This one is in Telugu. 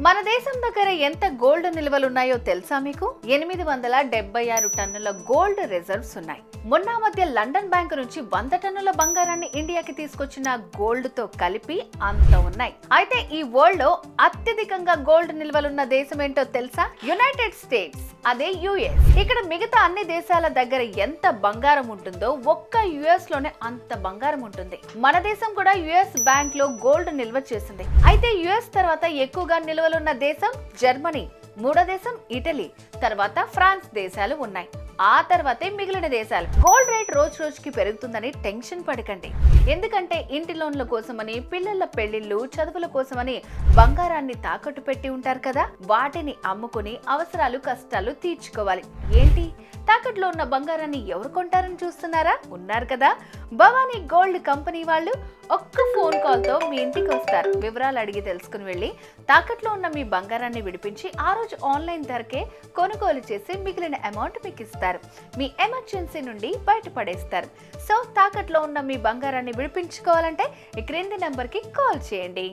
మన దేశం దగ్గర ఎంత గోల్డ్ నిల్వలున్నాయో తెలుసా మీకు? 876 టన్నుల గోల్డ్ రిజర్వ్స్ ఉన్నాయి. మొన్న మధ్య లండన్ బ్యాంక్ నుంచి 100 టన్నుల బంగారాన్ని ఇండియాకి తీసుకొచ్చిన గోల్డ్ తో కలిపి అంత ఉన్నాయి. అయితే ఈ వరల్డ్ లో అత్యధికంగా గోల్డ్ నిల్వలున్న దేశం ఏంటో తెలుసా? యునైటెడ్ స్టేట్స్, అదే యుఎస్. ఇక్కడ మిగతా అన్ని దేశాల దగ్గర ఎంత బంగారం ఉంటుందో ఒక్క యుఎస్ లోనే అంత బంగారం ఉంటుంది. మన దేశం కూడా యుఎస్ బ్యాంక్ లో గోల్డ్ నిల్వ చేసింది. అయితే యుఎస్ తర్వాత ఎక్కువగా నిల్వలున్న దేశం జర్మనీ, మూడో దేశం ఇటలీ, తర్వాత ఫ్రాన్స్ దేశాలు ఉన్నాయి. ఆ తర్వాతే మిగిలిన దేశాలు. గోల్డ్ రేట్ రోజు రోజుకి పెరుగుతుందని టెన్షన్ పడకండి. ఎందుకంటే ఇంటి లోన్ల కోసమని, పిల్లల పెళ్లిళ్ళు, చదువుల కోసమని బంగారాన్ని తాకట్టు పెట్టి ఉంటారు కదా, వాటిని అమ్ముకుని అవసరాలు కష్టాలు తీర్చుకోవాలి. ఏంటి, తాకట్లో ఉన్న బంగారాన్ని ఎవరు కొంటారని చూస్తున్నారా? ఉన్నారు కదా, భవానీ గోల్డ్ కంపెనీ వాళ్ళు. ఒక్క ఫోన్ కాల్ తో మీ ఇంటికి వస్తారు. వివరాలు అడిగి తెలుసుకుని వెళ్ళి తాకట్లో ఉన్న మీ బంగారాన్ని విడిపించి ఆ రోజు ఆన్లైన్ ధరకే కొనుగోలు చేసి మిగిలిన అమౌంట్ మీకు ఇస్తారు. మీ ఎమర్జెన్సీ నుండి బయటపడేస్తారు. సో తాకట్లో ఉన్న మీ బంగారాన్ని విడిపించుకోవాలంటే ఈ క్రింది నెంబర్కి కాల్ చేయండి.